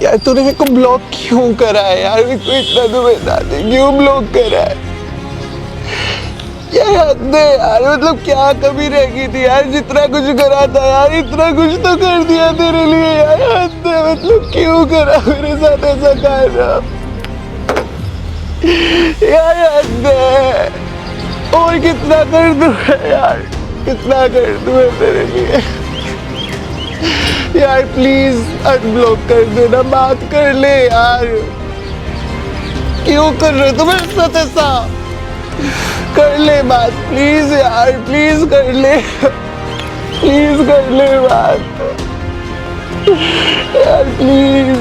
यार तूने मेरे को ब्लॉक क्यों करा है यार? मेरे को इतना तो बता दे, क्यों ब्लॉक करा है यार? हद है यार, मतलब क्या कमी रह गई थी यार? जितना कुछ करा था यार, इतना कुछ तो कर दिया तेरे लिए यार। हद है, मतलब क्यों करा मेरे साथ ऐसा काम यार? हद है। और कितना कर दूं यार, कितना कर दूं तेरे लिए यार? प्लीज अनब्लॉक कर दे ना, बात कर ले यार। क्यों कर रहे हो तुम ऐसा? ऐसा कर ले बात प्लीज यार, प्लीज कर ले, प्लीज कर ले बात यार, प्लीज।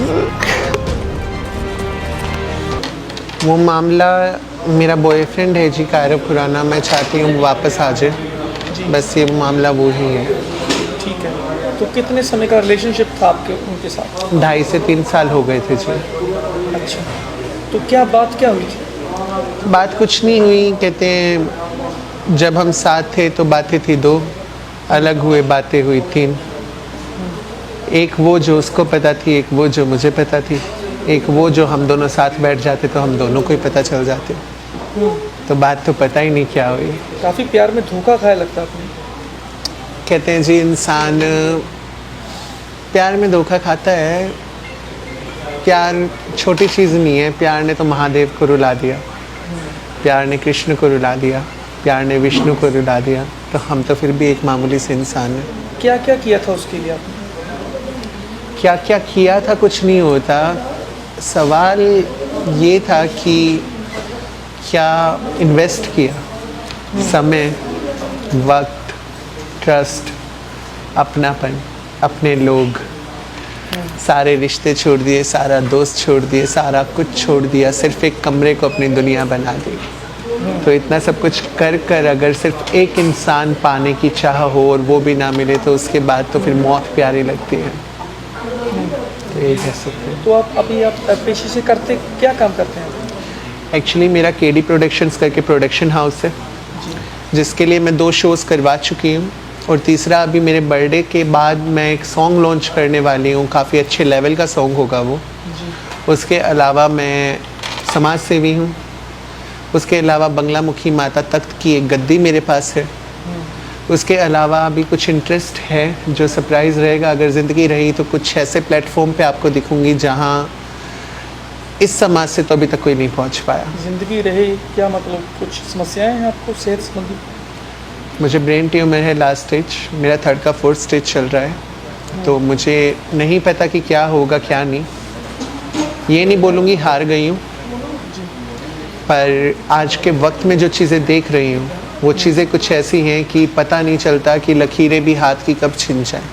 वो मामला, मेरा बॉयफ्रेंड है जी कायरो खुराना, मैं चाहती हूँ वापस आ जाए, बस ये मामला वो ही है। ठीक है, तो कितने समय का रिलेशनशिप था आपके उनके साथ? 2.5 से 3 साल हो गए थे जी। अच्छा, तो क्या बात क्या हुई थी? बात कुछ नहीं हुई, कहते हैं जब हम साथ थे तो बातें थी 2, अलग हुए बातें हुई 3। एक वो जो उसको पता थी, एक वो जो मुझे पता थी, एक वो जो हम दोनों साथ बैठ जाते तो हम दोनों को ही पता चल जाते। तो बात तो पता ही नहीं क्या हुई। काफ़ी प्यार में धोखा खाया लगता है आपने। कहते हैं जी इंसान प्यार में धोखा खाता है। प्यार छोटी चीज़ नहीं है, प्यार ने तो महादेव को रुला दिया, प्यार ने कृष्ण को रुला दिया, प्यार ने विष्णु को रुला दिया, तो हम तो फिर भी एक मामूली से इंसान हैं। क्या क्या किया था उसके लिए आपने? क्या क्या किया था कुछ नहीं होता, सवाल ये था कि क्या इन्वेस्ट किया, समय, वक्त, ट्रस्ट, अपनापन, अपने लोग, सारे रिश्ते छोड़ दिए, सारा दोस्त छोड़ दिए, सारा कुछ छोड़ दिया, सिर्फ एक कमरे को अपनी दुनिया बना दी। तो इतना सब कुछ कर कर अगर सिर्फ एक इंसान पाने की चाह हो और वो भी ना मिले तो उसके बाद तो फिर मौत प्यारी लगती है। तो ये कह सकते हैं। तो आप अभी आप पेशे से करते क्या काम करते हैं? एक्चुअली मेरा केडी प्रोडक्शंस करके प्रोडक्शन हाउस है, जिसके लिए मैं 2 शोज़ करवा चुकी हूँ और तीसरा अभी मेरे बर्थडे के बाद मैं एक सॉन्ग लॉन्च करने वाली हूँ। काफ़ी अच्छे लेवल का सॉन्ग होगा वो। उसके अलावा मैं समाज सेवी हूँ। उसके अलावा बंगलामुखी माता तख्त की एक गद्दी मेरे पास है। उसके अलावा अभी कुछ इंटरेस्ट है जो सरप्राइज़ रहेगा, अगर ज़िंदगी रही तो कुछ ऐसे प्लेटफॉर्म पे आपको दिखूंगी जहाँ इस समाज से तो अभी तक कोई नहीं पहुँच पाया। ज़िंदगी रहे क्या मतलब? कुछ समस्याएं हैं आपको सेहत संबंधी? मुझे ब्रेन ट्यूमर है लास्ट स्टेज, मेरा 3rd का 4th स्टेज चल रहा है। तो मुझे नहीं पता कि क्या होगा क्या नहीं। ये नहीं बोलूँगी हार गई हूँ, पर आज के वक्त में जो चीज़ें देख रही हूँ वो चीज़ें कुछ ऐसी हैं कि पता नहीं चलता कि लकीरें भी हाथ की कब छिन जाएं।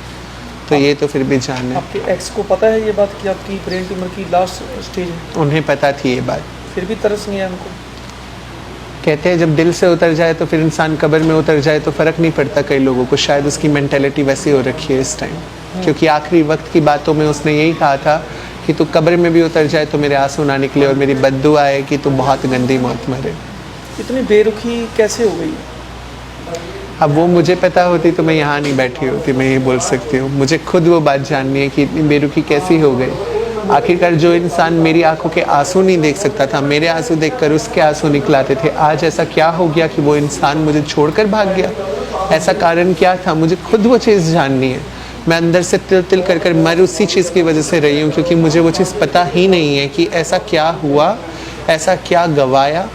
तो ये तो फिर भी जान है। आपके एक्स को पता है ये बात कि आपकी ब्रेन ट्यूमर की लास्ट स्टेज है? उन्हें पता थी ये बात। फिर भी तरस नहीं है उनको? कहते हैं जब दिल से उतर जाए तो फिर इंसान कब्र में उतर जाए तो फ़र्क नहीं पड़ता। कई लोगों को शायद उसकी मेंटेलिटी वैसी हो रखी है इस टाइम, क्योंकि आखिरी वक्त की बातों में उसने यही कहा था कि तू कब्र में भी उतर जाए तो मेरे आंसू ना निकले और मेरी बद्दुआ है कि तू बहुत गंदी मौत मरे। इतनी बेरुखी कैसे हो गई? अब वो मुझे पता होती तो मैं यहाँ नहीं बैठी होती, मैं ये बोल सकती हूँ। मुझे खुद वो बात जाननी है कि इतनी बेरुखी कैसी हो गई। आखिरकार जो इंसान मेरी आंखों के आंसू नहीं देख सकता था, मेरे आंसू देखकर उसके आंसू निकलाते थे, आज ऐसा क्या हो गया कि वो इंसान मुझे छोड़कर भाग गया? ऐसा कारण क्या था? मुझे खुद वो चीज़ जाननी है। मैं अंदर से तिल तिल कर कर मर उसी चीज़ की वजह से रही हूँ, क्योंकि मुझे वो चीज़ पता ही नहीं है कि ऐसा क्या हुआ, ऐसा क्या गवाया,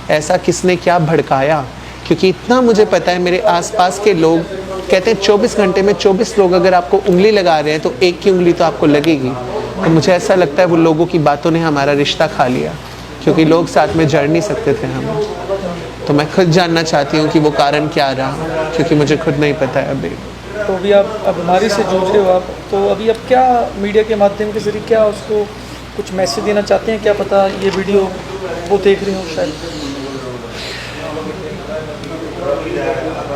ऐसा किसने क्या भड़काया। क्योंकि इतना मुझे पता है, मेरे आसपास के लोग कहते हैं 24 घंटे में 24 लोग अगर आपको उंगली लगा रहे हैं तो एक की उंगली तो आपको लगेगी। तो मुझे ऐसा लगता है वो लोगों की बातों ने हमारा रिश्ता खा लिया, क्योंकि लोग साथ में जड़ नहीं सकते थे हम। तो मैं खुद जानना चाहती हूँ कि वो कारण क्या रहा, क्योंकि मुझे खुद नहीं पता है अभी। तो अभी आप बीमारी से जूझ रहे हो आप, तो अभी आप क्या मीडिया के माध्यम के जरिए क्या उसको कुछ मैसेज देना चाहते हैं? क्या पता ये वीडियो वो देख रहे हो शायद।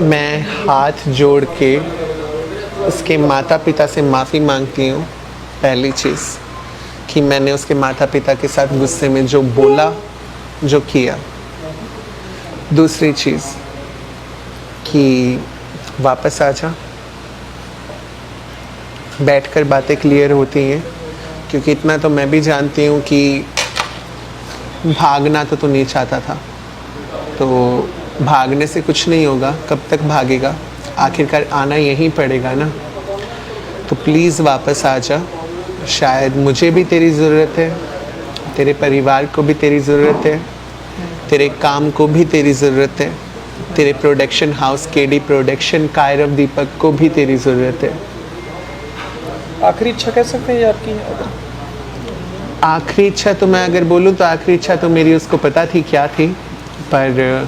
मैं हाथ जोड़ के उसके माता पिता से माफ़ी मांगती हूँ। पहली चीज़ कि मैंने उसके माता पिता के साथ गुस्से में जो बोला, जो किया। दूसरी चीज़ कि वापस आ जा, बैठकर बातें क्लियर होती हैं, क्योंकि इतना तो मैं भी जानती हूँ कि भागना तो तू नहीं चाहता था, तो भागने से कुछ नहीं होगा। कब तक भागेगा, आखिरकार आना यहीं पड़ेगा ना। तो प्लीज़ वापस आ जा। शायद मुझे भी तेरी ज़रूरत है, तेरे परिवार को भी तेरी ज़रूरत है, तेरे काम को भी तेरी ज़रूरत है, तेरे production house KD production Kairav Deepak को भी तेरी ज़रूरत है। आखिरी इच्छा कह सकते हैं ये आपकी? अगर आखिरी इच्छा तो मैं अगर बोलूँ तो आखिरी इच्छा तो मेरी उसको पता थी क्या थी, पर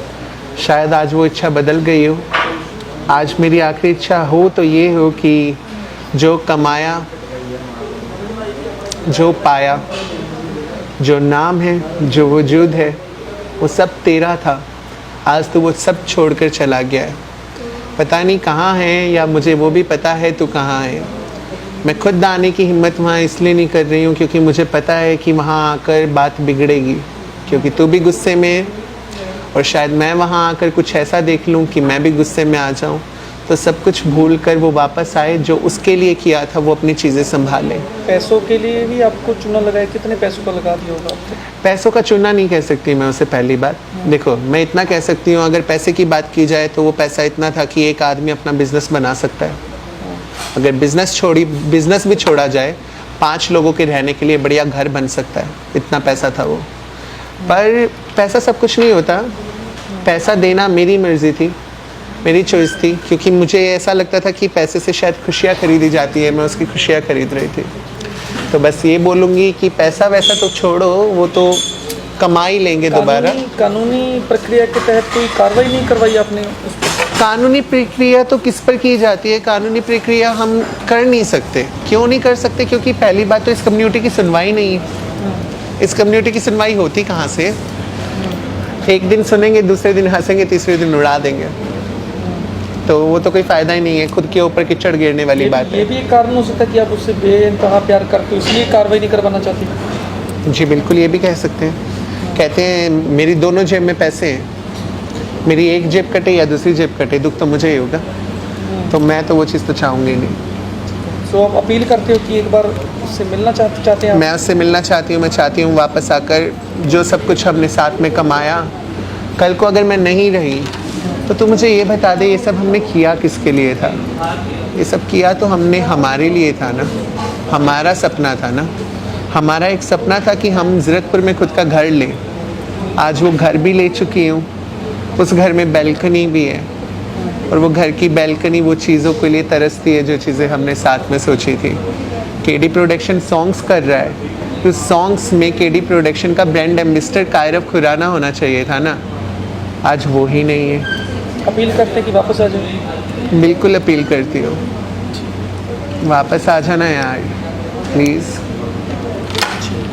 शायद आज वो इच्छा बदल गई हो। आज मेरी आखिरी इच्छा हो तो ये हो कि जो कमाया, जो पाया, जो नाम है, जो वजूद है, वो सब तेरा था। आज तो वो सब छोड़कर चला गया है। पता नहीं कहाँ है, या मुझे वो भी पता है तू कहाँ है। मैं खुद आने की हिम्मत वहाँ इसलिए नहीं कर रही हूँ क्योंकि मुझे पता है कि वहाँ आकर बात बिगड़ेगी, क्योंकि तू भी गुस्से में है और शायद मैं वहाँ आकर कुछ ऐसा देख लूँ कि मैं भी गुस्से में आ जाऊँ, तो सब कुछ भूल कर वो वापस आए, जो उसके लिए किया था वो अपनी चीज़ें संभाले। पैसों के लिए भी आपको चूना लगाया, कितने पैसों का लगा दिया होगा आपको? पैसों का चूना नहीं कह सकती मैं उसे। पहली बात देखो, मैं इतना कह सकती हूँ, अगर पैसे की बात की जाए तो वो पैसा इतना था कि एक आदमी अपना बिजनेस बना सकता है। अगर बिजनेस भी छोड़ा जाए, 5 लोगों के रहने के लिए बढ़िया घर बन सकता है, इतना पैसा था वो। पर पैसा सब कुछ नहीं होता। पैसा देना मेरी मर्जी थी, मेरी चॉइस थी, क्योंकि मुझे ऐसा लगता था कि पैसे से शायद खुशियाँ खरीदी जाती है। मैं उसकी खुशियाँ खरीद रही थी। तो बस ये बोलूँगी कि पैसा वैसा तो छोड़ो, वो तो कमा ही लेंगे दोबारा। कानूनी प्रक्रिया के तहत कोई कार्रवाई नहीं करवाई आपने उस पर? कानूनी प्रक्रिया तो किस पर की जाती है? कानूनी प्रक्रिया हम कर नहीं सकते। क्यों नहीं कर सकते? क्योंकि पहली बात तो इस कम्युनिटी की सुनवाई नहीं है। इस कम्युनिटी की सुनवाई होती कहाँ से? एक दिन सुनेंगे, दूसरे दिन हंसेंगे, तीसरे दिन उड़ा देंगे। तो वो तो कोई फ़ायदा ही नहीं है, खुद के ऊपर कीचड़ गिरने वाली बात है। ये भी एक कारण हो सकता है कि आप उससे बेइंतहा प्यार करते हो, इसलिए कार्रवाई नहीं करवाना चाहती? जी बिल्कुल, ये भी कह सकते हैं। कहते हैं मेरी दोनों जेब में पैसे हैं, मेरी एक जेब कटे या दूसरी जेब कटे, दुख तो मुझे ही होगा। तो मैं तो वो चीज़ तो चाहूँगी नहीं। सो आप अपील करते हो कि एक बार उससे मिलना चाहते हैं आप? मैं उससे मिलना चाहती हूँ। मैं चाहती हूँ वापस आकर जो सब कुछ हमने साथ में कमाया, कल को अगर मैं नहीं रही तो तू मुझे ये बता दे, ये सब हमने किया किसके लिए था? ये सब किया तो हमने हमारे लिए था ना, हमारा सपना था ना। हमारा एक सपना था कि हम ज़ीरकपुर में खुद का घर लें। आज वो घर भी ले चुकी हूँ, उस घर में बैल्कनी भी है, और वो घर की बैल्कनी वो चीज़ों के लिए तरसती है जो चीज़ें हमने साथ में सोची थी। केडी प्रोडक्शन सॉन्ग्स कर रहा है, तो सॉन्ग्स में केडी प्रोडक्शन का ब्रांड एम्बेसडर कायरव खुराना होना चाहिए था ना। आज वो ही नहीं है। अपील करते हैं कि वापस आ जाए? बिल्कुल अपील करती हूँ, वापस आ जाना यार प्लीज़।